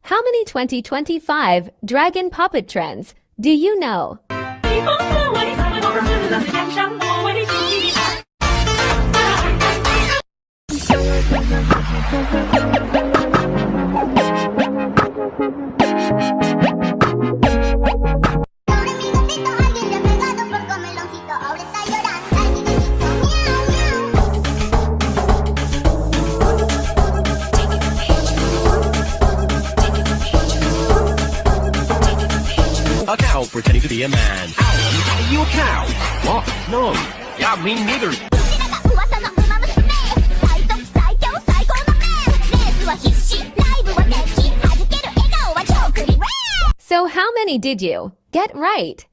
How many 2025 Dragon Puppet trends do you know? A cow pretending to be a man. Ow, are you a cow? What? No. Yeah, me neither. So how many did you get right?